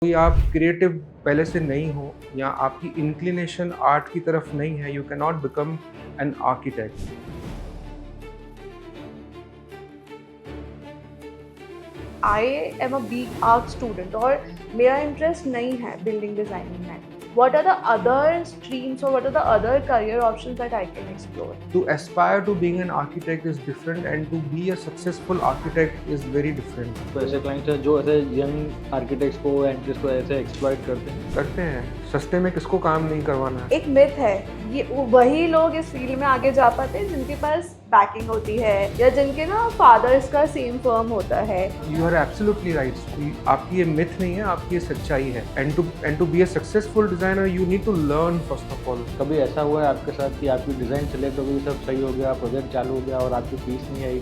कोई आप क्रिएटिव पहले से नहीं हो या आपकी इंक्लिनेशन आर्ट की तरफ नहीं है, you can not become an architect. I am a B art student और मेरा इंटरेस्ट नहीं है बिल्डिंग डिजाइनिंग में. What are the other streams or what are the other career options that I can explore? To aspire to being an architect is different and to be a successful architect is very different। तो ऐसे clients हैं जो ऐसे young architects को entries को ऐसे exploit करते हैं। सस्ते में किसको काम नहीं करवाना है। एक मिथ है, ये वही लोग इस फील्ड में आगे जा पाते हैं जिनके पास बैकिंग होती है या जिनके ना फादर्स का सेम फर्म होता है. You are absolutely right. आपकी ये मिथ नहीं है, आपकी ये सच्चाई है। And to be a successful designer you need to learn first of all. कभी ऐसा हुआ है आपके साथ कि आपकी डिज़ाइन सेलेक्ट हो गई, सब सही हो गया, प्रोजेक्ट चालू हो गया और आपकी फीस नहीं आई?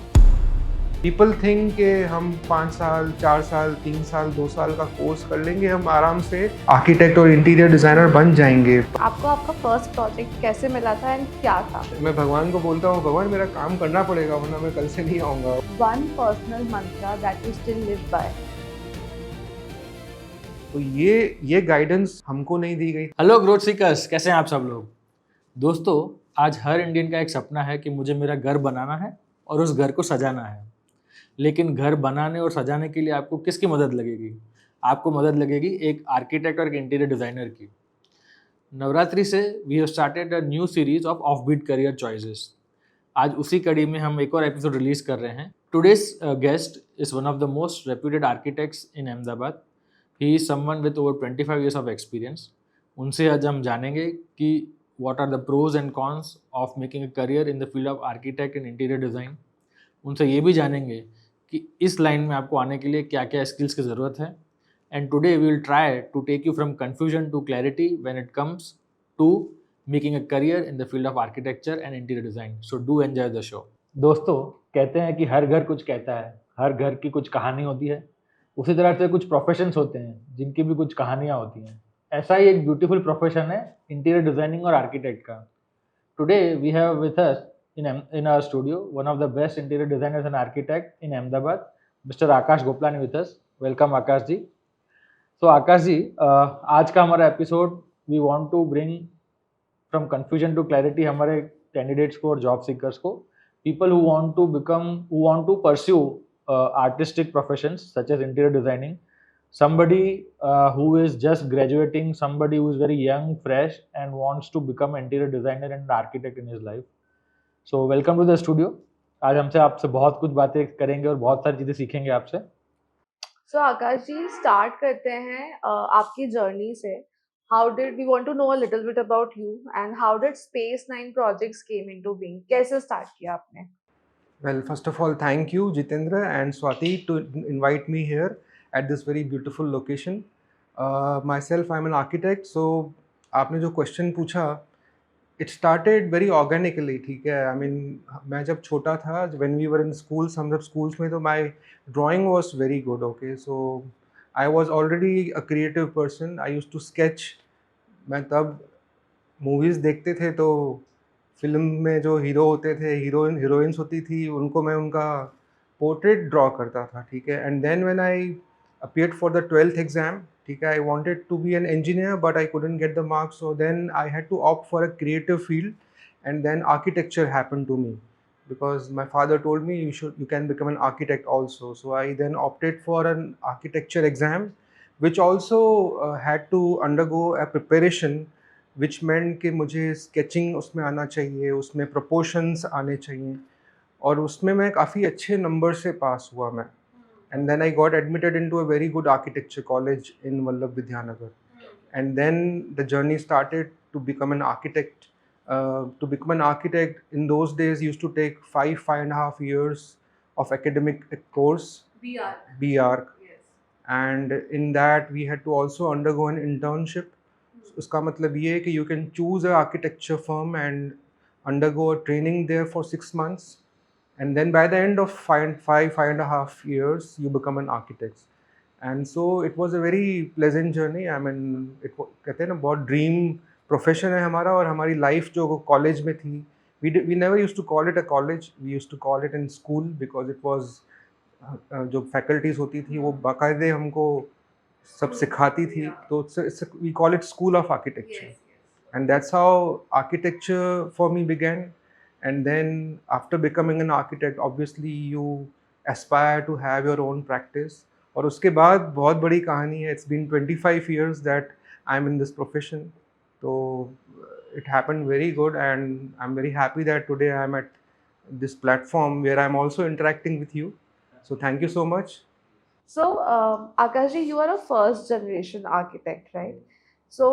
पीपल थिंक कि हम 5 साल 4 साल 3 साल 2 साल का कोर्स कर लेंगे, हम आराम से आर्किटेक्ट और इंटीरियर डिज़ाइनर बन जाएंगे। आपको आपका फर्स्ट प्रोजेक्ट कैसे मिला था एंड क्या था? मैं भगवान को बोलता हूँ, भगवान मेरा काम करना पड़ेगा वरना मैं कल से नहीं आऊँगा। One personal Mantra that you still live by. तो ये गाइडेंस हमको नहीं दी गई। हेलो ग्रोथ सीकर्स, कैसे हैं आप सब लोग? दोस्तों, आज हर इंडियन का एक सपना है कि मुझे मेरा घर बनाना है और उस घर को सजाना है। लेकिन घर बनाने और सजाने के लिए आपको किसकी मदद लगेगी? आपको मदद लगेगी एक आर्किटेक्ट और एक इंटीरियर डिज़ाइनर की। नवरात्रि से we have started a new series of beat career choices. आज उसी कड़ी में हम एक और एपिसोड रिलीज कर रहे हैं। Today's guest is one of the most reputed architects in Ahmedabad. He is someone with over 25 years of experience. उनसे आज हम जानेंगे कि what are the pros and cons of making a career in the field of architect and interior design। उनसे ये भी जानेंगे कि इस लाइन में आपको आने के लिए क्या क्या स्किल्स की ज़रूरत है। And today we will try to take you from confusion to clarity when it comes to making a career in the field of architecture and interior design. So do enjoy the show. दोस्तों, कहते हैं कि हर घर कुछ कहता है, हर घर की कुछ कहानी होती है। उसी तरह से कुछ प्रोफेशंस होते हैं जिनकी भी कुछ कहानियाँ होती हैं। ऐसा ही एक ब्यूटीफुल प्रोफेशन है इंटीरियर डिज़ाइनिंग और आर्किटेक्ट का। Today we have with us in our studio one of the best interior designers and architect in Ahmedabad, Mr. Akash Goplani with us. Welcome Akash ji. So Akash ji, आज का हमारा episode we want to bring from confusion to clarity हमारे candidates को और job seekers को, people who want to pursue artistic professions such as interior designing, somebody who is just graduating, somebody who is very young, fresh and wants to become an interior designer and architect in his life. So welcome to the studio. आज हमसे आपसे बहुत कुछ बातें करेंगे और बहुत सारी चीज़ें सीखेंगे आपसे। सो आकाश जी, स्टार्ट करते हैं आपकी जर्नी से. How did we want to know a little bit about you and how did space 9 projects came into being? कैसे स्टार्ट किया आपने? Well, first of all, thank you Jitendra and Swati to invite me here at this very beautiful location. Myself, I'm an architect, so आपने जो question पूछा, it started very organically. ठीक है, I mean मैं जब छोटा था, when we were in schools, हम जब स्कूल्स में, तो my drawing was very good. Okay, so I was already a creative person. I used to sketch. मैं तब मूवीज़ देखते थे तो फिल्म में जो हीरो होते थे, हीरोइंस होती थी, उनको मैं उनका पोर्ट्रेट ड्रॉ करता था। ठीक है, and then when I appeared for the 12th exam, ठीक है, I wanted to be an engineer but I couldn't get the marks, so then I had to opt for a creative field, and then architecture happened to me because my father told me you can become an architect also. So I then opted for an architecture exam, which also had to undergo a preparation, which meant कि मुझे sketching उसमें आना चाहिए, उसमें proportions आने चाहिए, और उसमें मैं काफ़ी अच्छे नंबर से पास हुआ मैं। And then I got admitted into a very good architecture college in Vallabh Vidyanagar. And then the journey started to become an architect. To become an architect in those days used to take 5.5 years of academic course. BR. BR. Yes. And in that we had to also undergo an internship. उसका मतलब ये है कि you can choose a architecture firm and undergo a training there for 6 months. And then by the end of 5.5 years, you become an architect. And so it was a very pleasant journey. I mean, कहते हैं ना, बहुत dream profession है हमारा, और हमारी life जो college में थी, we never used to call it a college, we used to call it in school because it was जो फैकल्टीज़ होती थी वो बाकायदे हमको सब सिखाती थी, तो we call it school of architecture. And that's how architecture for me began. And then after becoming an architect, obviously you aspire to have your own practice. और उसके बाद बहुत बड़ी कहानी है. It's been 25 years that I'm in this profession. So it happened very good, and I'm very happy that today I'm at this platform where I'm also interacting with you. So thank you so much. So, Akash ji, you are a first generation architect, right? So,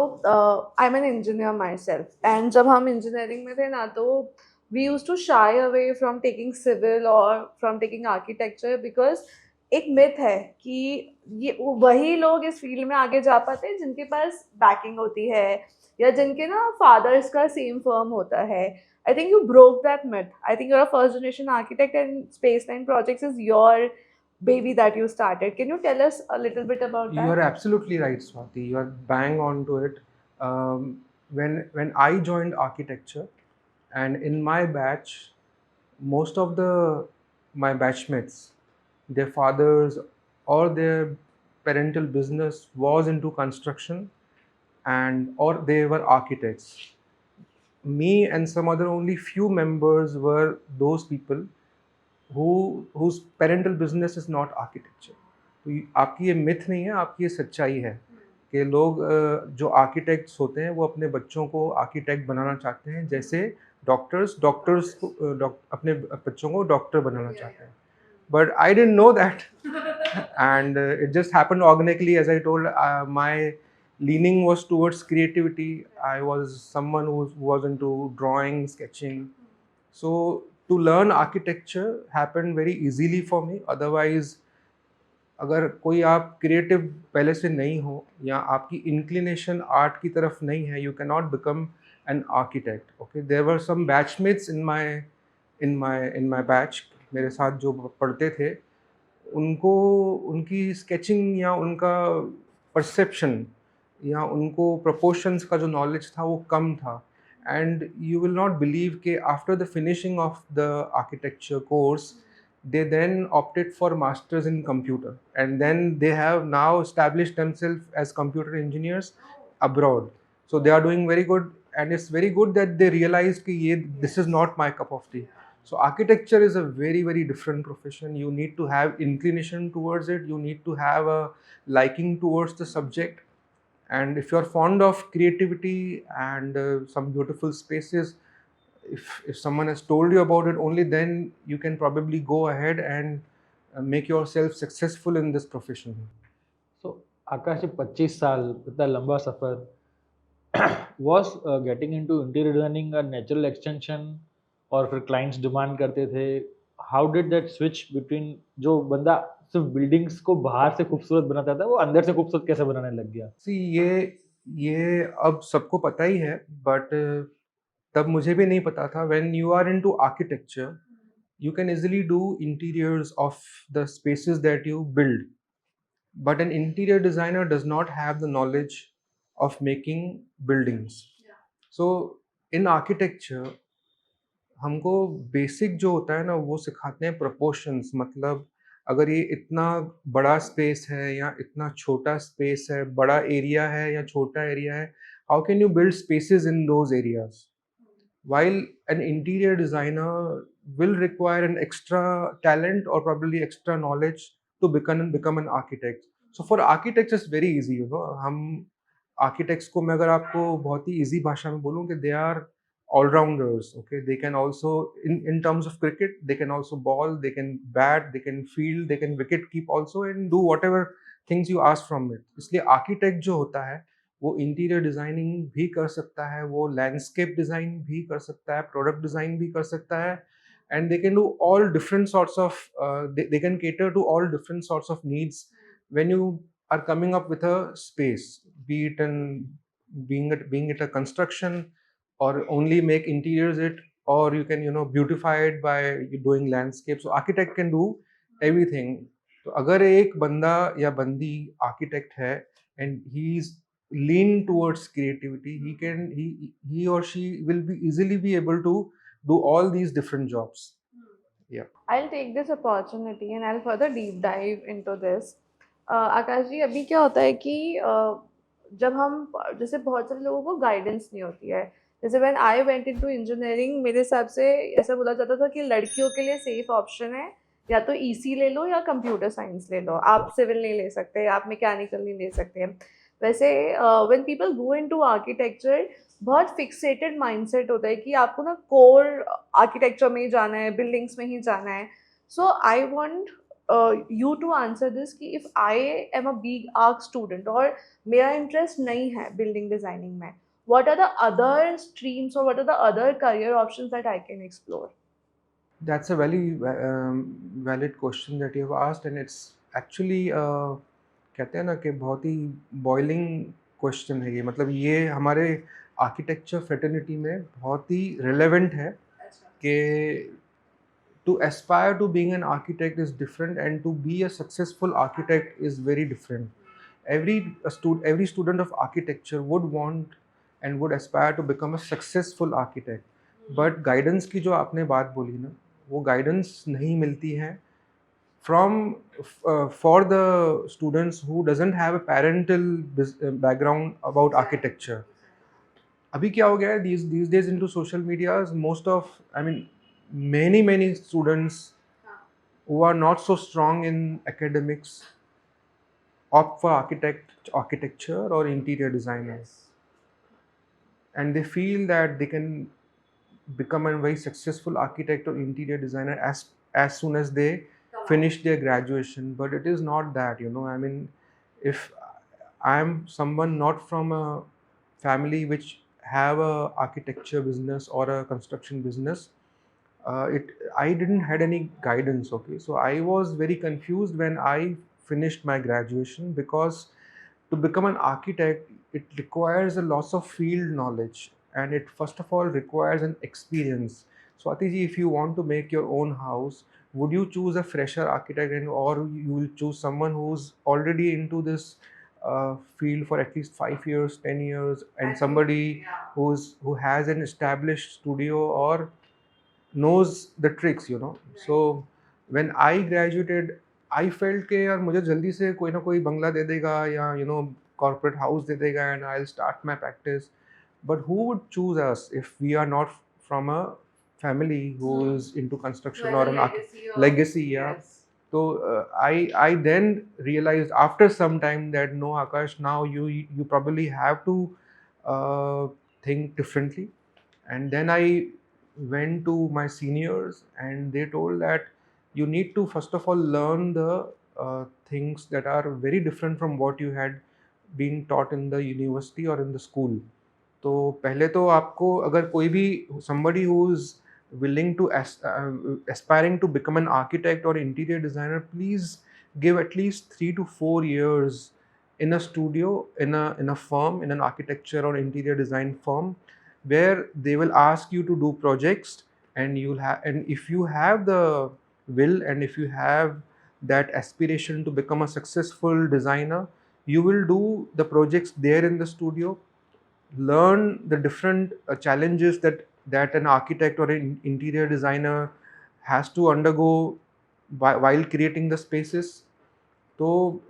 I'm an engineer myself, and जब हम engineering में थे ना, तो we used to shy away from taking civil or from taking architecture because एक myth है कि ये वही लोग इस फील्ड में आगे जा पाते हैं जिनके पास बैकिंग होती है या जिनके ना फादर्स का सेम फर्म होता है. I think you broke that myth. I think you're a first generation architect, and Space Nine Projects is your baby that you started. Can you tell us a little bit about You are that? absolutely right, Swati. You are bang on to it. When I joined architecture, and in my batch, most of the my batchmates, their fathers or their parental business was into construction, and or they were architects. Me and some other only few members were those people whose parental business is not architecture. तो आपकी ये myth नहीं है, आपकी ये सच्चाई है कि लोग जो आर्किटेक्ट्स होते हैं वो अपने बच्चों को आर्किटेक्ट बनाना चाहते हैं, जैसे डॉक्टर्स अपने बच्चों को डॉक्टर बनाना चाहते हैं. But I didn't know that. And it just happened organically. As I told, my leaning was towards creativity. I was someone who was into drawing, sketching. So to learn architecture happened very easily for me. Otherwise, अगर कोई आप creative पहले से नहीं हो या आपकी inclination art की तरफ नहीं है, you can not become an architect. Okay, there were some batchmates in my batch, मेरे साथ जो पढ़ते थे, उनको उनकी स्केचिंग या उनका परसेप्शन या उनको प्रोपोर्शंस का जो नॉलेज था वो कम था. And you will not believe कि after the finishing of the architecture course they then opted for masters in computer, and then they have now established themselves as computer engineers abroad. So they are doing very good, and it's very good that they realized कि ये this is not my cup of tea. So architecture is a very very different profession. You need to have inclination towards it, you need to have a liking towards the subject, and if you're fond of creativity and some beautiful spaces, if someone has told you about it, only then you can probably go ahead and make yourself successful in this profession. So आकाश जी 25 साल इतना लंबा सफर was getting into interior designing a natural extension और फिर clients demand करते थे. How did that switch between जो बंदा सिर्फ बिल्डिंग्स को बाहर से खूबसूरत बनाता था वो अंदर से खूबसूरत कैसे बनाने लग गया? See, ये अब सबको पता ही है, बट तब मुझे भी नहीं पता था. When you are into architecture, you can easily do interiors of the spaces that you build, but an interior designer does not have the knowledge of making buildings. So in architecture, हमको basic जो होता है ना वो सिखाते हैं proportions. मतलब अगर ये इतना बड़ा स्पेस है या इतना छोटा स्पेस है, बड़ा एरिया है या छोटा एरिया है, how can you build spaces in those areas. while an interior designer will require an extra talent or probably extra knowledge to become an architect. So for architects it's very easy, you know. हम architects को मैं अगर आपको बहुत ही easy भाषा में बोलूँ कि they are all rounders. Okay, they can also in terms of cricket they can also ball, they can bat, they can field, they can wicket keep also, and do whatever things you ask from it. इसलिए architect जो होता है वो interior designing भी कर सकता है, वो लैंडस्केप डिज़ाइन भी कर सकता है, प्रोडक्ट डिज़ाइन भी कर सकता है, and they can do all different sorts of they can cater to all different sorts of needs when you are coming up with a space, be it being it a construction, or only make interiors it, or you can, you know, beautify it by doing landscape. So architect can do everything. तो अगर एक बंदा या बंदी architect है and he's lean towards creativity, he or she will be easily be able to do all these different jobs. Yeah. I'll take this opportunity and I'll further deep dive into this. आकाश जी, अभी क्या होता है कि जब हम जैसे बहुत सारे लोगों को गाइडेंस नहीं होती है। जैसे when I went into engineering, मेरे हिसाब से ऐसा बोला जाता था कि लड़कियों के लिए सेफ ऑप्शन है या तो ईसी ले लो या कंप्यूटर साइंस ले लो, आप सिविल नहीं ले सकते, आप मैकेनिकल नहीं ले सकते। वैसे when people go into architecture, बहुत फिक्सेटेड माइंडसेट होता है कि आपको ना कोर आर्किटेक्चर में ही जाना है, बिल्डिंग्स में ही जाना है। So I want you to answer this कि if I am a big arc student और मेरा interest नहीं है building designing में, what are the other streams or what are the other career options that I can explore? That's a very valid question that you have asked, and it's actually कहते हैं ना कि बहुत ही boiling question है ये, मतलब ये हमारे आर्किटेक्चर फ्रेटर्निटी में बहुत ही रिलेवेंट है कि to aspire to being an architect is different and to be a successful architect is very different. Every student of architecture would want and would aspire to become a successful architect, but guidance की जो आपने बात बोली ना, वो guidance नहीं मिलती है from for the students who doesn't have a parental background about architecture. अभी क्या हो गया है, these days into social medias, most of, I mean, many students who are not so strong in academics opt for architecture or interior designer, and they feel that they can become a very successful architect or interior designer as soon as they finish their graduation. But it is not that, you know. I mean, if I am someone not from a family which have a architecture business or a construction business, it I didn't had any guidance. Okay, so I was very confused when I finished my graduation, because to become an architect it requires a lot of field knowledge, and it first of all requires an experience. So Atiji, if you want to make your own house, would you choose a fresher architect, and or you will choose someone who's already into this field for at least 5 years, 10 years, and somebody who has an established studio or knows the tricks, you know. So when I graduated, I felt कि यार मुझे जल्दी से कोई ना कोई बंगला दे देगा या corporate house दे देगा and I'll start my practice. But who would choose us if we are not from a family who is into construction or an legacy? Yeah. So I then realized after some time that no, Akash, now you probably have to think differently. And then I went to my seniors and they told that you need to first of all learn the things that are very different from what you had been taught in the university or in the school. तो पहले तो आपको अगर कोई भी somebody who is willing to aspiring to become an architect or interior designer, please give at least 3 to 4 years in a studio, in a firm, in an architecture or interior design firm, where they will ask you to do projects, and if you have the will and if you have that aspiration to become a successful designer, you will do the projects there in the studio, learn the different challenges that an architect or an interior designer has to undergo while creating the spaces. तो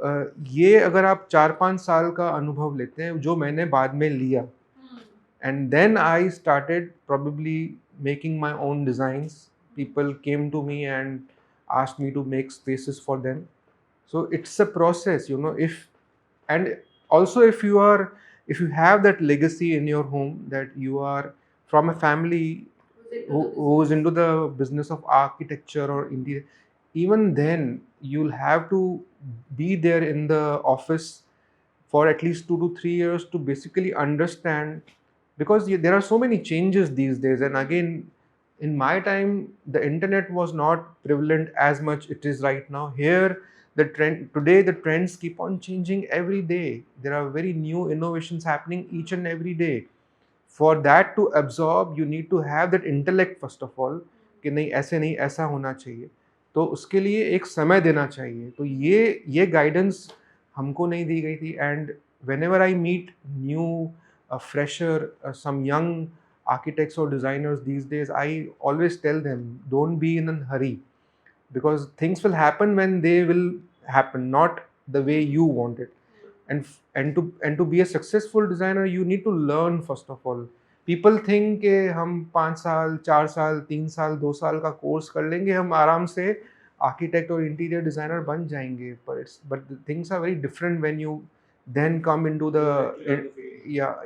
ये अगर आप 4-5 साल का अनुभव लेते हैं, जो मैंने बाद में लिया, and then I started probably making my own designs. People came to me and asked me to make spaces for them. So it's a process, you know. And also if you have that legacy in your home, that you are from a family who's into the business of architecture or interior, even then you'll have to be there in the office for at least 2 to 3 years to basically understand, because there are so many changes these days. And again, in my time the internet was not prevalent as much it is right now. Here the trends keep on changing every day. There are very new innovations happening each and every day. For that to absorb, you need to have that intellect first of all, कि नहीं ऐसे नहीं, ऐसा होना चाहिए, तो उसके लिए एक समय देना चाहिए. तो ये गाइडेंस हमको नहीं दी गई थी. And whenever I meet new fresher, some young architects or designers these days, I always tell them, don't be in a hurry, because things will happen when they will happen, not the way you want it. And to be a successful designer you need to learn first of all. People think कि हम 5 साल 4 साल 3 साल 2 साल का course कर लेंगे हम आराम से आर्किटेक्ट और इंटीरियर डिजाइनर बन जाएंगे, but the things are very different when you then come into the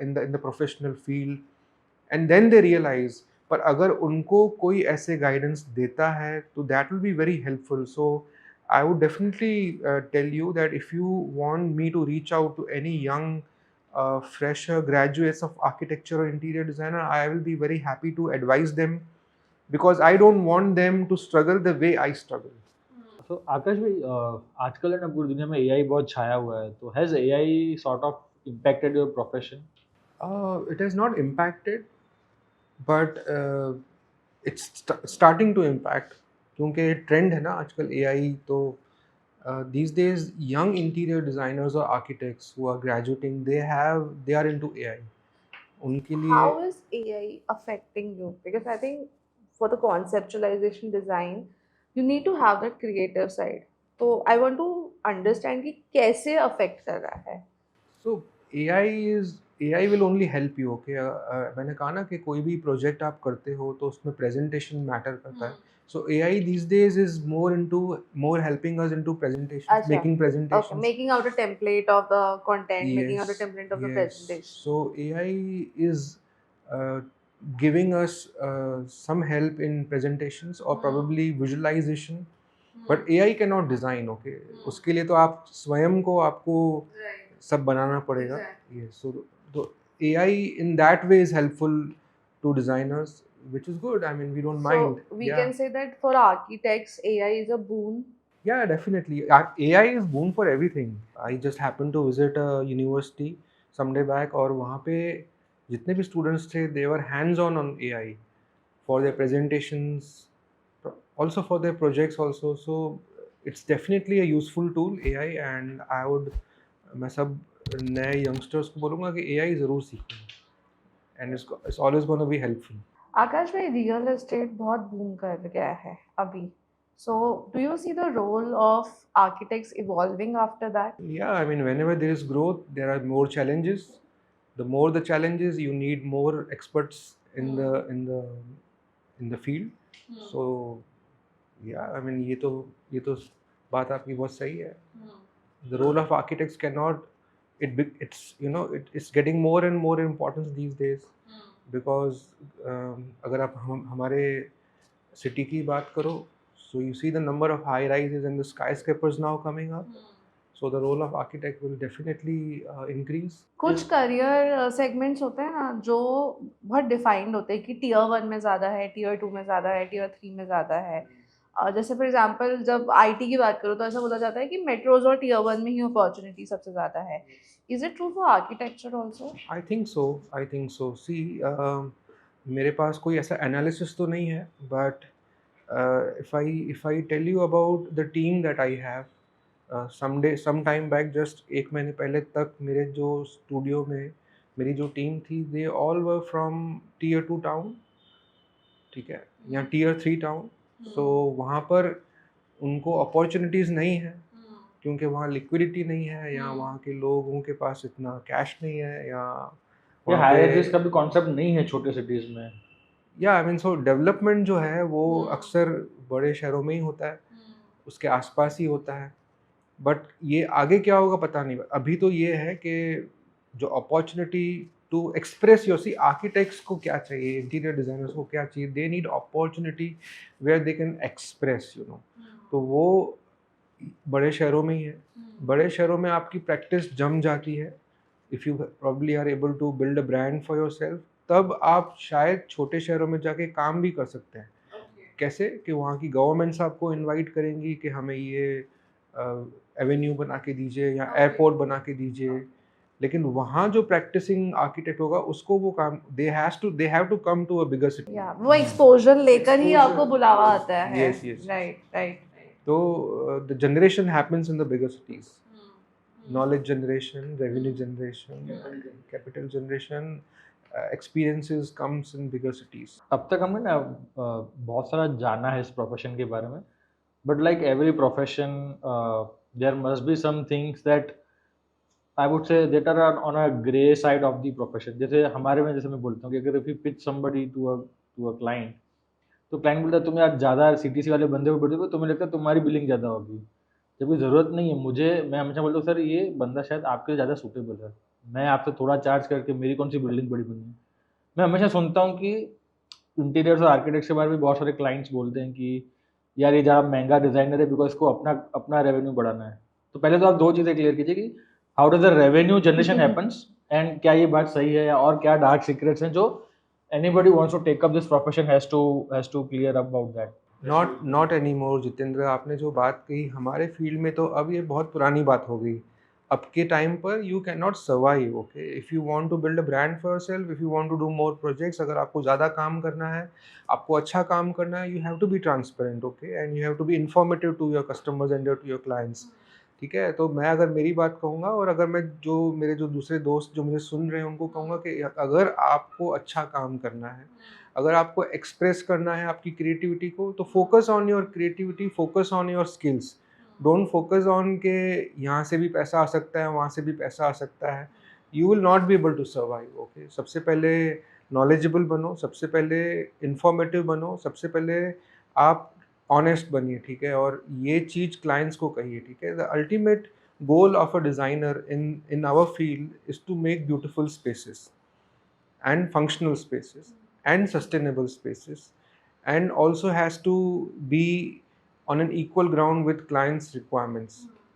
in the professional field and then they realize. पर अगर उनको कोई ऐसे गाइडेंस देता है तो that will be very helpful. So I would definitely tell you that if you want me to reach out to any young fresher graduates of architecture or interior designer, I will be very happy to advise them because I don't want them to struggle the way I struggle. तो आकाश भाई आजकल है ना पूरी दुनिया में AI बहुत छाया हुआ है, तो has AI sort of impacted your profession? It has not impacted, but it's starting to impact क्योंकि ट्रेंड है ना आजकल AI तो these days young interior designers or architects who are graduating they are into AI. उनके लिए How is AI affecting you? Because I think for the conceptualization design, you need to have that creative side. So I want to understand कि कैसे affect कर रहा है. So AI will only help you. Okay, मैंने कहा ना कि कोई भी प्रोजेक्ट आप करते हो तो उसमें प्रेजेंटेशन मैटर करता है. So AI these days is more helping us into presentations, अच्छा. making Okay, presentations. making out a template of the content, making out a Yes, template of the yes. presentation. So AI is uh, giving us some help in presentations or probably visualization. But AI cannot design. Okay, उसके लिए तो आप स्वयं को आपको Right. सब बनाना पड़ेगा. Exactly. Yes. So AI in that way is helpful to designers, which is good. I mean, we don't mind. So we Yeah. can say that for architects, AI is a boon. Yeah, definitely. AI is boon for everything. I just happened to visit a university some day back और वहाँ पे जितने भी students थे they were hands on AI for their presentations, also for their projects also. So it's definitely a useful tool AI and I would मैं सब नए youngsters को बोलूँगा कि AI ज़रूर सीखें and it's always going to be helpful. आकाश भाई real estate बहुत बूम कर गया है अभी. So do you see the role of architects evolving after that? Yeah, I mean, whenever there is growth, there are more challenges. The more the challenges, you need more experts in the field. So yeah, I mean, ये तो बात आपकी बहुत सही है. The role of architects cannot it's it's getting more and more importance these days because अगर आप हमारे city की बात करो, so you see the number of high rises and the skyscrapers now coming up. So the role of architect will definitely increase. कुछ career segments होते हैं ना जो बहुत डिफाइंड होते हैं कि टीयर 1 में ज़्यादा है, टीयर 2 में ज़्यादा है, टीयर 3 में ज़्यादा है. जैसे फॉर एग्जांपल जब आईटी की बात करो तो ऐसा बोला जाता है कि मेट्रोज और टीयर 1 में ही अपॉर्चुनिटी सबसे ज़्यादा है. Is it true for architecture also? I think so. I think so. See, मेरे पास कोई ऐसा एनालिसिस तो नहीं है, but if I tell you about the team that I have, some time back, just एक महीने पहले तक मेरे जो स्टूडियो में मेरी जो टीम थी, they all were from tier 2 town, ठीक है, या tier 3 टाउन. So वहाँ पर उनको अपॉर्चुनिटीज़ नहीं है क्योंकि वहाँ लिक्विडिटी नहीं है या वहाँ के लोगों के पास इतना कैश नहीं है या ये वहाँ हायर पे एजेस का भी कॉन्सेप्ट नहीं है छोटे सिटीज में. या आई मीन सो डेवलपमेंट जो है वो अक्सर बड़े शहरों में ही होता है, उसके आसपास ही होता है. बट ये आगे क्या होगा पता नहीं. अभी तो ये है कि जो opportunity to express your see architects को क्या चाहिए, इंटीरियर डिज़ाइनर्स को क्या चाहिए, they need opportunity where they can express तो वो बड़े शहरों में ही है. बड़े शहरों में आपकी प्रैक्टिस जम जाती है. If you probably are able to build a brand for yourself, तब आप शायद छोटे शहरों में जाके काम भी कर सकते हैं. कैसे कि वहाँ की गवर्नमेंट्स आपको इनवाइट करेंगी कि हमें ये एवेन्यू बना के दीजिए या एयरपोर्ट बना के दीजिए. लेकिन वहाँ जो प्रैक्टिसिंग आर्किटेक्ट होगा उसको वो काम they have to come to a bigger city. या वो एक्सपोजर लेकर ही आपको Exposure. बुलावा आता है. Yes, yes. Right right. तो the generation happens in the bigger cities. Knowledge generation, revenue generation, capital generation, experiences comes in bigger cities. अब तक हमें ना बहुत सारा जाना है इस प्रोफेशन के बारे में, but like every profession there must be some things that I would say that are on a gray side of the profession. जैसे हमारे में जैसे मैं बोलता हूँ कि अगर if you pitch somebody to a client, तो क्लाइंट बोलता है तुम यार ज़्यादा सीटीसी वाले बंदे को बोलते हो, तुम्हें लगता है तुम्हारी बिलिंग ज़्यादा होगी, जबकि ज़रूरत नहीं है। मैं हमेशा बोलता हूँ सर ये बंदा शायद आपके लिए ज़्यादा सूटेबल है, मैं आपसे थोड़ा चार्ज करके मेरी कौन सी बिल्डिंग बड़ी बनी है। मैं हमेशा सुनता हूँ कि इंटीरियर्स और आर्किटेक्ट्स के बारे में बहुत सारे क्लाइंट्स बोलते हैं कि यार ये ज़्यादा महंगा डिज़ाइनर है बिकॉज इसको अपना अपना रेवेन्यू बढ़ाना है। तो पहले तो आप दो चीज़ें क्लियर कीजिए कि how does the revenue generation happens, and क्या ये बात सही है, और क्या डार्क सीक्रेट्स हैं जो anybody wants to take up this profession has to clear up about that. Not any more Jitendra, आपने जो बात कही हमारे फील्ड में तो अब ये बहुत पुरानी बात हो गई। अब के टाइम पर you can not survive, okay, if you want to build a brand for yourself, if you want to do more projects, अगर आपको ज़्यादा काम करना है, आपको अच्छा काम करना है, you have to be transparent, okay, and you have to be informative to your customers and to your clients. ठीक है, तो मैं अगर मेरी बात कहूँगा और अगर मैं मेरे जो दूसरे दोस्त जो मुझे सुन रहे हैं उनको कहूँगा कि अगर आपको अच्छा काम करना है, अगर आपको एक्सप्रेस करना है आपकी क्रिएटिविटी को, तो focus on your creativity, focus on your skills. Don't focus on के यहाँ से भी पैसा आ सकता है, वहाँ से भी पैसा आ सकता है। You will not be able to survive, okay. सबसे पहले नॉलेजेबल बनो, सबसे पहले इंफॉर्मेटिव बनो, सबसे पहले आप ऑनेस्ट बनिए, ठीक है, और ये चीज़ क्लाइंट्स को कहिए, ठीक है। The ultimate goal of a designer in our field is to make beautiful spaces and functional spaces and sustainable spaces, and also has to be on an equal ground with clients requirements।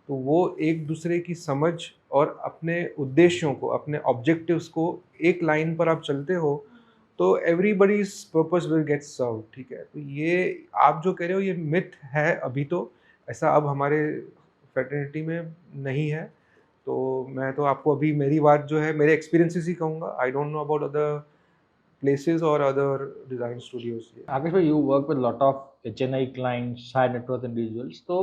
तो वो एक दूसरे की समझ और अपने उद्देश्यों को, अपने ऑब्जेक्टिव्स को एक लाइन पर आप चलते हो तो एवरीबडीज पर्पस विल गेट सर्व, ठीक है। तो ये आप जो कह रहे हो ये मिथ है, अभी तो ऐसा अब हमारे फ्रेटर्निटी में नहीं है। तो मैं तो आपको अभी मेरी बात जो है मेरे एक्सपीरियंसेस ही कहूँगा। I don't know about other places or other design studios। Akash bhai, you work with a lot of HNI clients, high net worth individuals. So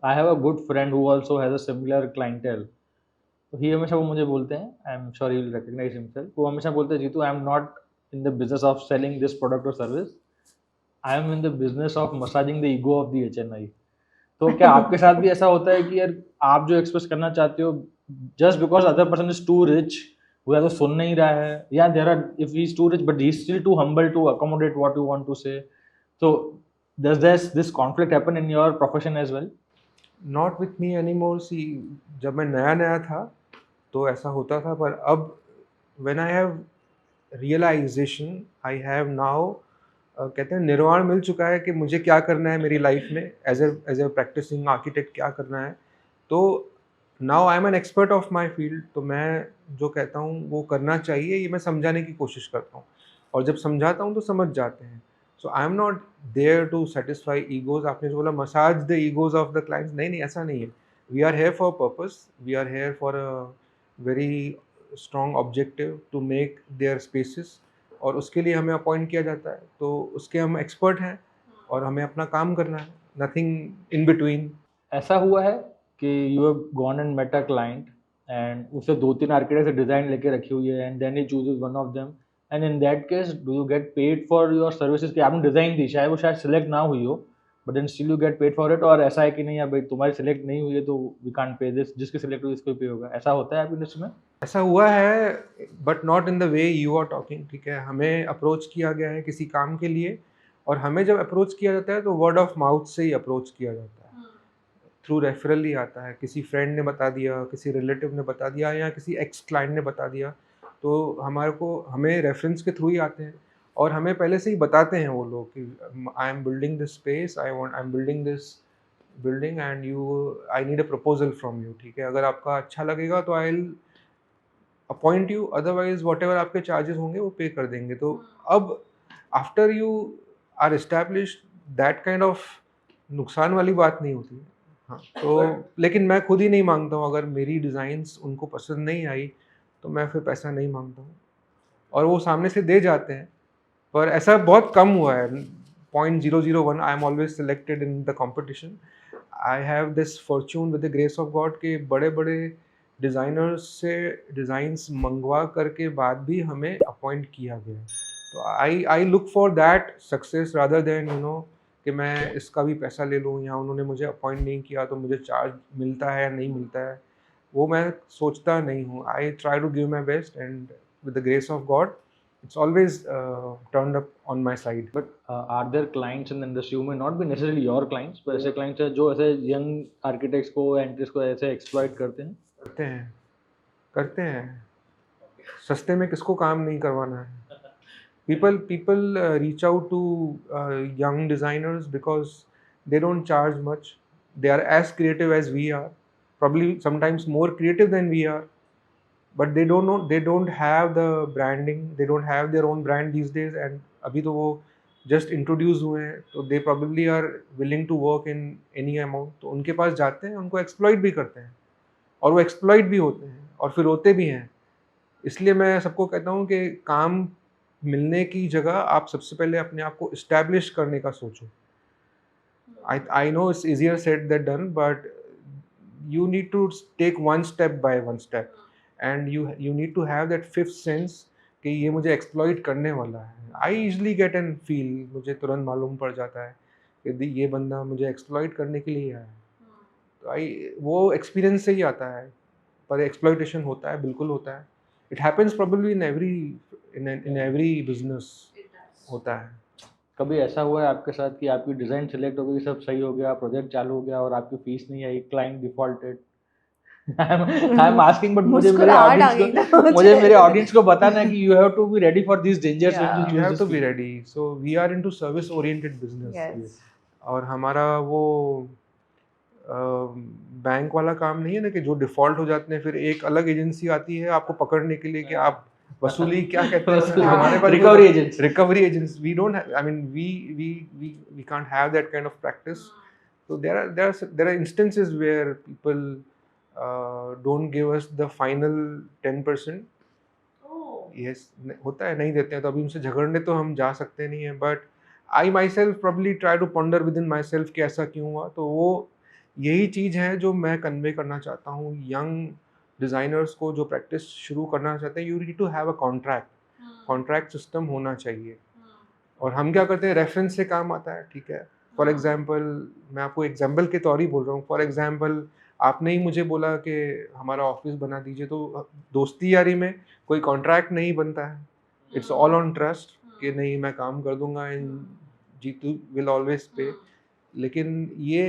I have a good friend who also has a similar clientele. तो ही हमेशा वो मुझे बोलते हैं, I am sure he will recognise himself, वो हमेशा बोलते हैं Jitu I am not in the business of selling this product और service, I am in the business of massaging the ego of the HNI। तो क्या आपके साथ भी ऐसा होता है कि यार आप जो एक्सप्रेस करना चाहते हो, just because other person is too rich, वो या तो सुन नहीं रहा है, या there are if he is too rich but he is still too humble to accommodate what you want to say, तो does this conflict happen in your profession as well? Not with me any more. See, जब मैं नया नया था तो ऐसा होता था, पर अब when I have realisation, I have now, कहते हैं निर्वाण मिल चुका है कि मुझे क्या करना है मेरी लाइफ में एज ए प्रैक्टिसिंग आर्किटेक्ट, क्या करना है। तो now I am an expert of my field, तो मैं जो कहता हूँ वो करना चाहिए, ये मैं समझाने की कोशिश करता हूँ, और जब समझाता हूँ तो समझ जाते हैं। So I am not there to satisfy egos. आपने जो बोला massage the egos of the clients, नहीं नहीं, ऐसा नहीं है। We are here for purpose, we are here for a very strong objective to make their spaces, और उसके लिए हमें अपॉइंट किया जाता है, तो उसके हम एक्सपर्ट हैं और हमें अपना काम करना है, नथिंग इन बिटवीन। ऐसा हुआ है कि you have gone and met a client and उसे 2-3 आर्किटेक्ट से डिज़ाइन लेके रखी हुई है, and then he chooses one of them, and in that case do you get paid for your services? कि आपने डिज़ाइन दी, शायद वो शायद सिलेक्ट ना हुई हो, but then still you get paid for it? और ऐसा है कि नहीं यार भाई तुम्हारी सिलेक्ट नहीं हुई है तो वी कांट पे दिस, जिसकी सिलेक्ट हुई इसको पे होगा, ऐसा होता है आपकी इंडस्ट्री में? ऐसा हुआ है, but not in the way you are talking, ठीक है। हमें अप्रोच किया गया है किसी काम के लिए, और हमें जब अप्रोच किया जाता है तो वर्ड ऑफ माउथ से ही अप्रोच किया जाता है, थ्रू रेफरल ही आता है। किसी फ्रेंड ने बता दिया, किसी रिलेटिव ने बता दिया, या किसी एक्स क्लाइंट ने बता दिया, तो हमें रेफरेंस के थ्रू ही आते हैं, और हमें पहले से ही बताते हैं वो लोग कि I am building this space, I am building this building, and I need a proposal from you, ठीक है। अगर आपका अच्छा लगेगा तो I will appoint you, otherwise whatever आपके चार्जेस होंगे वो पे कर देंगे। तो अब after you are establish, that kind of नुकसान वाली बात नहीं होती है। हाँ, तो लेकिन मैं खुद ही नहीं मांगता हूँ, अगर मेरी डिज़ाइंस उनको पसंद नहीं आई तो मैं फिर पैसा नहीं मांगता हूँ, और वो सामने से दे जाते हैं। पर ऐसा बहुत कम हुआ है, 0.001। I am always selected in the competition. I have this Fortune with the grace of God के बड़े बड़े डिज़ाइनर्स से डिज़ाइंस मंगवा करके बाद भी हमें अपॉइंट किया गया। तो I look for that success rather than कि मैं इसका भी पैसा ले लूँ, या उन्होंने मुझे अपॉइंट नहीं किया तो मुझे चार्ज मिलता है या नहीं मिलता है, वो मैं सोचता नहीं हूँ। I try to give my best, and with the grace of God it's always turned up on my side. But are there clients in the industry who may not be necessarily your clients, पर ऐसे clients हैं जो ऐसे young architects को, entries को ऐसे exploit करते हैं? करते हैं सस्ते में किसको काम नहीं करवाना है? People reach out to young designers because they don't charge much. They are as creative as we are, probably sometimes more creative than we are, but they don't know, they don't have the branding, they don't have their own brand these days, and अभी तो वो just introduce हुए हैं, तो they probably are willing to work in any amount, तो उनके पास जाते हैं, उनको exploit भी करते हैं, और वो exploit भी होते हैं और फिर रोते भी हैं। इसलिए मैं सबको कहता हूँ कि काम मिलने की जगह आप सबसे पहले अपने आप को इस्टेब्लिश करने का सोचो। I know it's easier said than done, but you need to take one step by one step, and you need to have that fifth sense कि ये मुझे एक्सप्लॉइट करने वाला है। I usually get an feel, मुझे तुरंत मालूम पड़ जाता है कि ये बंदा मुझे एक्सप्लॉइट करने के लिए आया है। तो वो एक्सपीरियंस से ही आता है, पर एक्सप्लॉइटेशन होता है, बिल्कुल होता है। It happens probably in every business होता है। कभी ऐसा हुआ है आपके साथ कि आपकी डिज़ाइन सेलेक्ट हो गई, सब सही हो गया, प्रोजेक्ट चालू हो गया और आपकी फीस नहीं आई, client defaulted? I am asking, but मुस्कुराहट आ गई ना मुझे मेरे ऑडियंस को बताना है कि you have to be ready for this dangers when you You choose have this to be field. ready. So we are into service oriented business. Yes. और हमारा वो बैंक वाला काम नहीं है ना कि जो डिफॉल्ट हो जाते हैं फिर एक अलग एजेंसी आती है आपको पकड़ने के लिए कि आप वसूली क्या कहते हैं हमारे पास recovery agents. Recovery agents we don't I mean we can't have that kind of practice. So there are instances where people don't give us the final 10%. Yes, होता है, नहीं देते हैं तो अभी उनसे झगड़ने तो हम जा सकते नहीं हैं, but I myself probably try to ponder within myself कि ऐसा क्यों हुआ. तो वो यही चीज़ है जो मैं कन्वे करना चाहता हूँ यंग डिज़ाइनर्स को जो प्रैक्टिस शुरू करना चाहते हैं. You need to have a contract system होना चाहिए. और हम क्या करते हैं, रेफरेंस से काम आता है, ठीक है. फॉर एग्जाम्पल, मैं आपको एग्जाम्पल के तौर ही बोल रहा हूँ. फॉर एग्जाम्पल, आपने ही मुझे बोला कि हमारा ऑफिस बना दीजिए, तो दोस्ती यारी में कोई कॉन्ट्रैक्ट नहीं बनता है. इट्स ऑल ऑन ट्रस्ट कि नहीं मैं काम कर दूंगा एंड जीतू विल ऑलवेज पे. लेकिन ये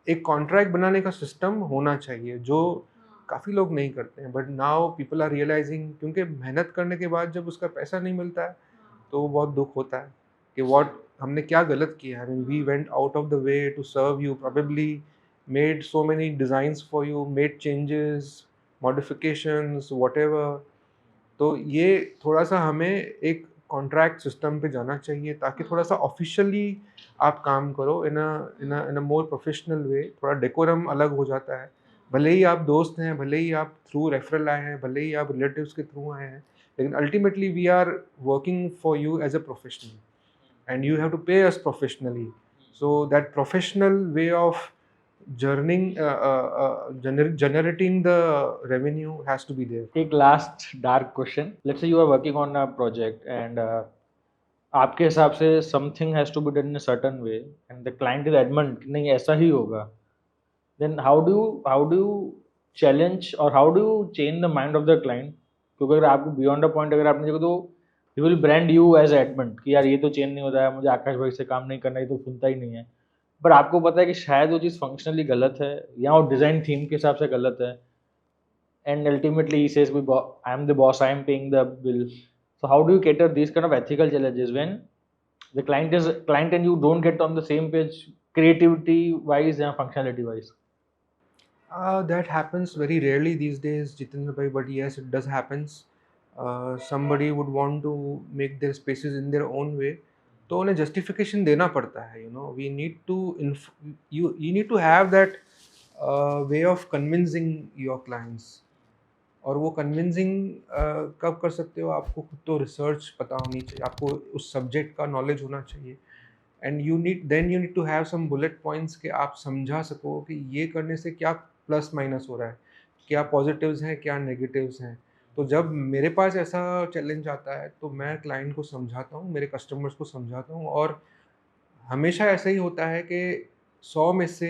एक कॉन्ट्रैक्ट बनाने का सिस्टम होना चाहिए जो काफ़ी लोग नहीं करते हैं. But now people are realising, क्योंकि मेहनत करने के बाद जब उसका पैसा नहीं मिलता है तो बहुत दुख होता है कि व्हाट हमने क्या गलत किया. I mean we went out of the way to serve you, probably made so many designs for you, made changes, modifications, whatever. तो ये थोड़ा सा हमें एक कॉन्ट्रैक्ट सिस्टम पे जाना चाहिए ताकि थोड़ा सा ऑफिशियली आप काम करो इन अ मोर प्रोफेशनल वे. थोड़ा डेकोरम अलग हो जाता है. भले ही आप दोस्त हैं, भले ही आप थ्रू रेफरल आए हैं, भले ही आप रिलेटिव्स के थ्रू आए हैं, लेकिन ultimately we are working for you as a professional and you have to pay us professionally. So that professional way of generating the revenue has to be there. एक last dark question. Let's say you are working on a project and आपके हिसाब से something has to be done in a certain way and the client is adamant नहीं ऐसा ही होगा. Then how do you challenge और how do you change the mind of the client? क्योंकि अगर आपको बियॉन्ड अ पॉइंट अगर आपने देखो तो he will brand you as adamant कि यार ये तो चेंज नहीं होता है, मुझे आकाश भाई से काम नहीं करना, ये तो सुनता ही नहीं है. पर आपको पता है कि शायद वो चीज़ फंक्शनली गलत है या वो डिज़ाइन थीम के हिसाब से गलत है. And ultimately he says I am the boss, I am paying the bill. So how do you cater these kind of ethical challenges when the client and you don't get on the same page creativity wise and functionality wise? That happens very rarely these days, Jitendra bhai, but yes, it does happens. Somebody would want to make their spaces in their own way, तो उन्हें justification देना पड़ता है. We need to you need to have that way of convincing your clients. और वो convincing कब कर सकते हो, आपको खुद तो रिसर्च पता होनी चाहिए, आपको उस सब्जेक्ट का नॉलेज होना चाहिए. And you need to have some bullet points कि आप समझा सको कि ये करने से क्या प्लस माइनस हो रहा है, क्या पॉजिटिव्स हैं, क्या नेगेटिव्स हैं. तो जब मेरे पास ऐसा चैलेंज आता है तो मैं क्लाइंट को समझाता हूँ, मेरे कस्टमर्स को समझाता हूँ, और हमेशा ऐसा ही होता है कि 100 में से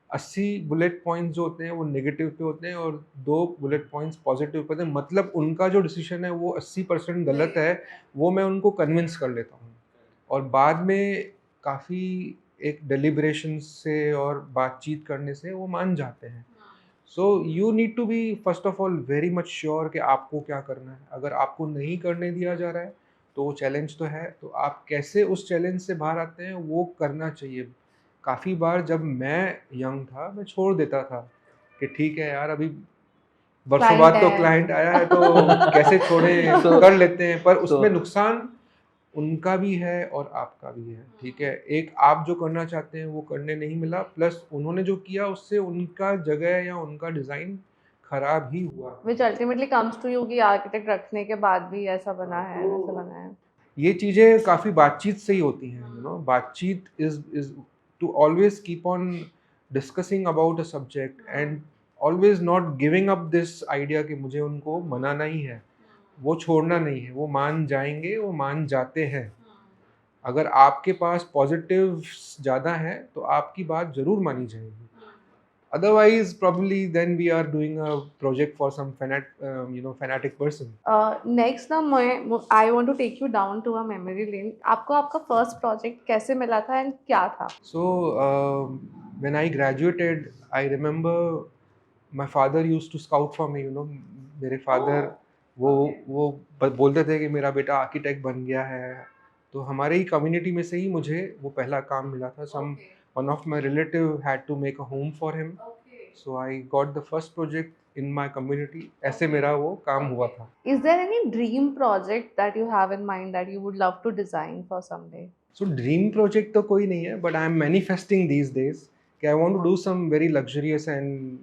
80 बुलेट पॉइंट्स जो होते हैं वो नेगेटिव पे होते हैं और 2 बुलेट पॉइंट्स पॉजिटिव पे होते हैं, मतलब उनका जो डिसीजन है वो 80% गलत है, वो मैं उनको कन्विंस कर लेता हूँ और बाद में काफ़ी एक डेलिब्रेशन से और बातचीत करने से वो मान जाते हैं। So you need to be first of all very much sure कि आपको क्या करना है। अगर आपको नहीं करने दिया जा रहा है तो वो चैलेंज तो है, तो आप कैसे उस चैलेंज से बाहर आते हैं वो करना चाहिए। काफ़ी बार जब मैं यंग था मैं छोड़ देता था कि ठीक है यार, अभी बरसों क्लाइंट बाद तो है। क्लाइंट आया है तो कैसे छोड़ें, तो कर लेते हैं, पर उसमें तो नुकसान उनका भी है और आपका भी है, ठीक है? एक आप जो करना चाहते हैं वो करने नहीं मिला, प्लस उन्होंने जो किया उससे उनका जगह या उनका डिज़ाइन खराब ही हुआ। Which ultimately comes to you कि आर्किटेक्ट रखने के बाद भी ऐसा बना है, वैसा बना है। ये चीज़ें काफ़ी बातचीत से ही होती हैं, बातचीत is to always keep on discussing about a subject and always not giving up this idea कि मुझे उनको मनाना ही है, वो छोड़ना नहीं है, वो मान जाएँगे, वो मान जाते हैं। अगर आपके पास पॉजिटिव्स ज़्यादा हैं, तो आपकी बात ज़रूर मानी जाएगी। Otherwise, probably then we are doing a project for some fanatic person. Next ना मैं I want to take you down to a memory lane. आपको आपका फर्स्ट प्रोजेक्ट कैसे मिला था एंड क्या था? So when I graduated, I remember my father used to scout for me. मेरे father वो बोलते थे कि मेरा बेटा आर्किटेक्ट बन गया है। तो हमारे ही कम्युनिटी में से ही मुझे वो पहला काम मिला था। One of my relative had to make a home for him. So I got the first project in my community. ऐसे मेरा वो काम हुआ था। Is there any dream project that you have in mind that you would love to design for someday? So dream project तो कोई नहीं है, but I am manifesting these days कि I want to do some very luxurious and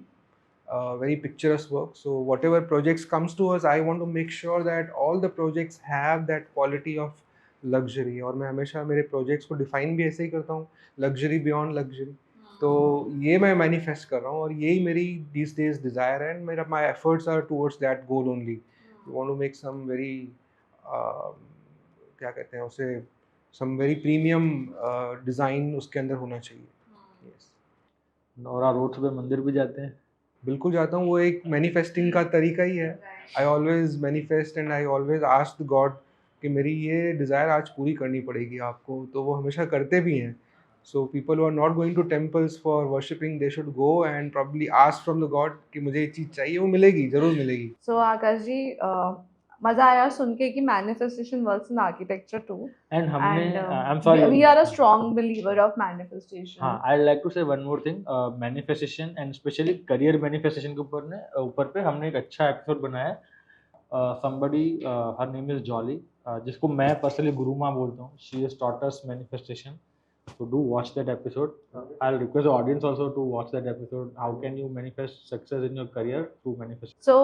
very picturesque work. So whatever projects comes to us, I want to make sure that all the projects have that quality of luxury. और मैं हमेशा मेरे projects को define भी ऐसे ही करता हूँ, luxury beyond luxury. तो ये मैं manifest कर रहा हूँ और यही मेरी these days desire है and मेरा my efforts are towards that goal only. We want to make some very क्या कहते हैं उसे, some very premium design उसके अंदर होना चाहिए. Yes. नौरा रोड्स पे मंदिर भी जाते हैं। बिल्कुल जाता हूँ, वो एक मैनिफेस्टिंग का तरीका ही है। I always manifest and I always ask God कि मेरी ये डिज़ायर आज पूरी करनी पड़ेगी आपको, तो वो हमेशा करते भी हैं। So people who are not going to temples for worshipping, they should go and probably ask from the God कि मुझे ये चीज़ चाहिए, वो मिलेगी, ज़रूर मिलेगी। So आकाश जी, मजा आया सुन के कि manifestation works in architecture too. And हमने And I am sorry, we are a strong believer of manifestation. हाँ, आई लाइक टू से one more thing, manifestation and specially career manifestation के ऊपर पे हमने एक अच्छा एपिसोड बनाया है। Somebody, her name is jolly, जिसको मैं पर्सनली गुरु माँ बोलता हूँ। She has taught us manifestation, so do watch that episode. I'll request the audience also to watch that episode. How can you manifest success in your career through manifestation? So,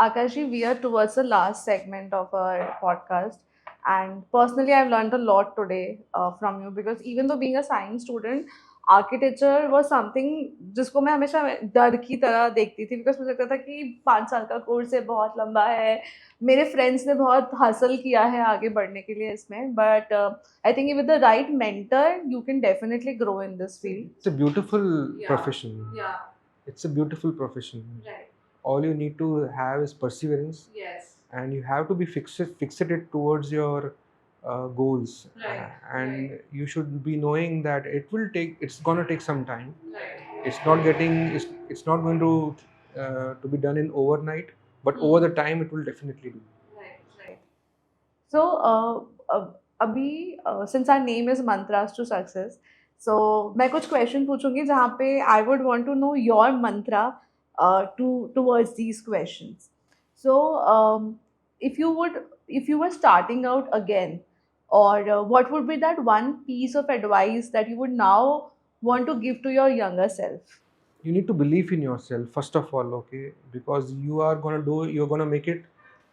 Akash ji, we are towards the last segment of our podcast. And personally, I've learned a lot today from you because even though being a science student, architecture was something जिसको मैं हमेशा डर की तरह देखती थी because मुझे लगता था कि 5 साल का कोर्स है, बहुत लंबा है। मेरे फ्रेंड्स ने बहुत हासिल किया है आगे बढ़ने के लिए इसमें, but I think with the right mentor, you can definitely grow in this field. It's a beautiful Yeah. profession. Yeah, It's a beautiful profession. right. All you need to have is perseverance. Yes. And you have to be fixated towards your goals. Right, And you should be knowing that it's going to take some time. Right. It's not going to be done in overnight, but over the time it will definitely do. Right. So, अभी since our name is Mantras to Success, so मैं कुछ question पूछूंगी जहाँ पे I would want to know your mantra towards these questions. So, if you were starting out again, or what would be that one piece of advice that you would now want to give to your younger self? You need to believe in yourself first of all, okay? Because you're going to make it,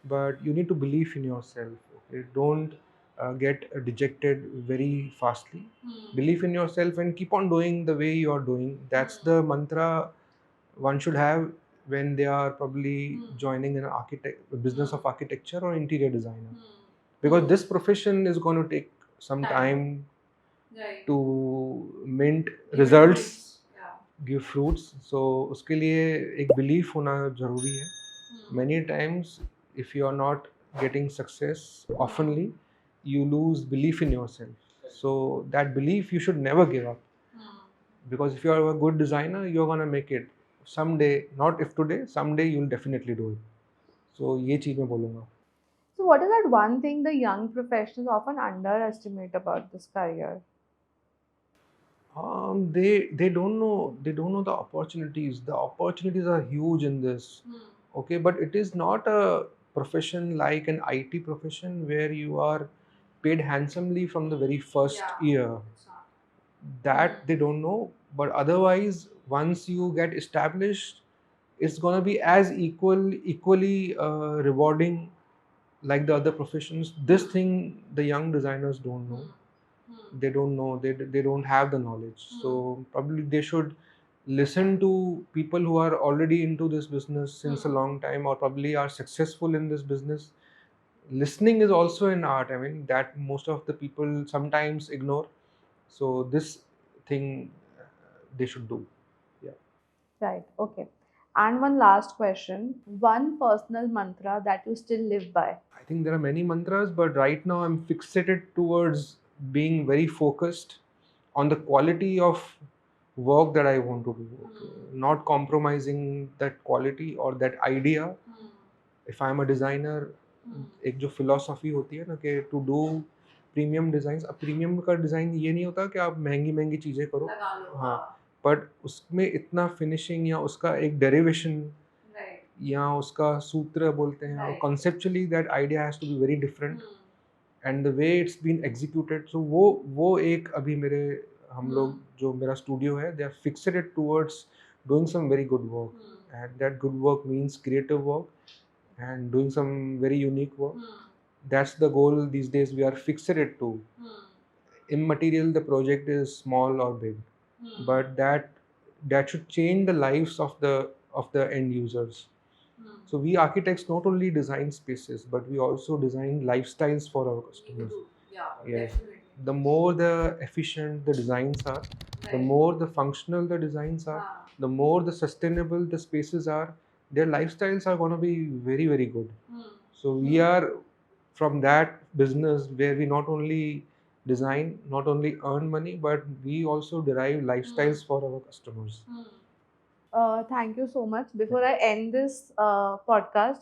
but you need to believe in yourself, okay? Don't get dejected very fastly. Believe in yourself and keep on doing the way you are doing. That's the mantra one should have when they are probably joining a business of architecture or interior designer, because this profession is going to take some time Right. to mint Give results, fruits. Yeah. give fruits. So उसके लिए एक belief होना ज़रूरी है. Many times if you are not getting success oftenly, you lose belief in yourself. So that belief you should never give up, because if you are a good designer, you're gonna make it someday. Not if today, someday you'll definitely do it. So ये चीज़ मैं बोलूँगा. So, what is that one thing the young professionals often underestimate about this career? They don't know the opportunities. The opportunities are huge in this. Okay, but it is not a profession like an IT profession where you are paid handsomely from the very first year. That they don't know. But otherwise, once you get established, it's gonna be as equally rewarding like the other professions. This thing the young designers don't know. They don't know, they don't have the knowledge. So probably they should listen to people who are already into this business since a long time, or probably are successful in this business. Listening is also an art, I mean, that most of the people sometimes ignore. So this thing they should do. Yeah. Right. Okay. And one last question. One personal mantra that you still live by. I think there are many mantras, but right now I'm fixated towards being very focused on the quality of work that I want to do. Okay? Not compromising that quality or that idea. If I'm a designer, एक जो philosophy होती है ना कि to do premium designs. अब premium का design ये नहीं होता कि आप महंगी महंगी चीज़ें करो. हाँ, but उसमें इतना finishing या उसका एक derivation या उसका सूत्र बोलते हैं, और conceptually that idea has to be very different, and the way it's been executed. So वो एक अभी मेरे हम लोग जो मेरा studio है, they are fixated towards doing some very good work, and that good work means creative work and doing some very unique work. That's the goal these days we are fixated to. Immaterial the project is small or big, but that should change the lives of the end users. So we architects not only design spaces, but we also design lifestyles for our customers. Yeah, Yes. definitely. The more the efficient the designs are, the more the functional the designs are, the more the sustainable the spaces are, their lifestyles are going to be very, very good. So we are from that business where we not only design, not only earn money, but we also derive lifestyles for our customers. Thank you so much. Before I end this podcast,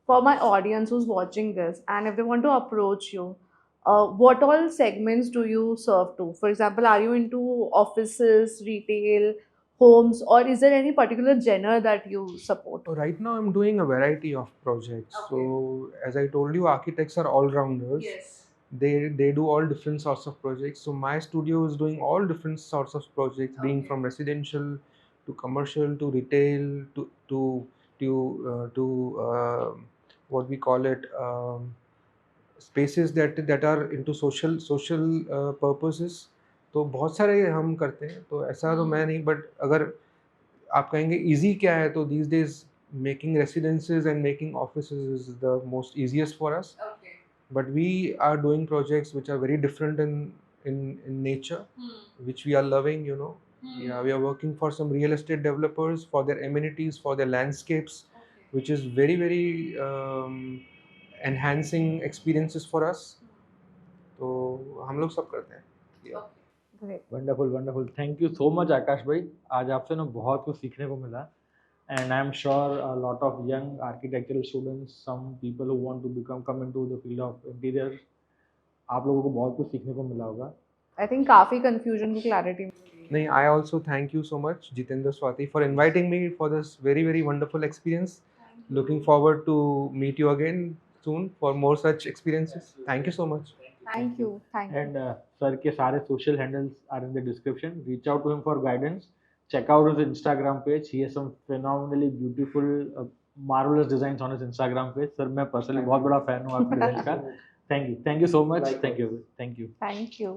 for my audience who's watching this, and if they want to approach you, what all segments do you serve to? For example, are you into offices, retail, homes, or is there any particular genre that you support? Right now, I'm doing a variety of projects. So, as I told you, architects are all rounders. They do all different sorts of projects. So, my studio is doing all different sorts of projects, being from residential to commercial to retail to what we call it, spaces that are into social purposes. तो बहुत सारे हम करते हैं, तो ऐसा तो मैं नहीं, बट अगर आप कहेंगे easy क्या है, तो these days making residences and making offices is the most easiest for us. But we are doing projects which are very different in nature, which we are loving, you know. Yeah, we are working for some real estate developers for their amenities, for their landscapes, which is very, very enhancing experiences for us. तो हम लोग सब करते हैं. Yeah. Great. Wonderful wonderful, thank you so much Akash भाई. आज आपसे ना बहुत कुछ सीखने को मिला, and I am sure a lot of young architectural students, some people who want to come into the field of interior, आप लोगों को बहुत कुछ सीखने को मिला होगा. I think काफी confusion की clarity. नहीं, I also thank you so much, Jitendra, Swati, for inviting me for this very, very wonderful experience. Looking forward to meet you again soon for more such experiences. Thank you so much. Thank you. Thank you. And sir के सारे social handles are in the description. Reach out to him for guidance. Check out his Instagram page. He has some phenomenally beautiful marvelous designs on his Instagram page. Sir मैं personally बहुत बड़ा fan हूँ आपके डिजाइन का. Thank you so much. Thank you. Thank you.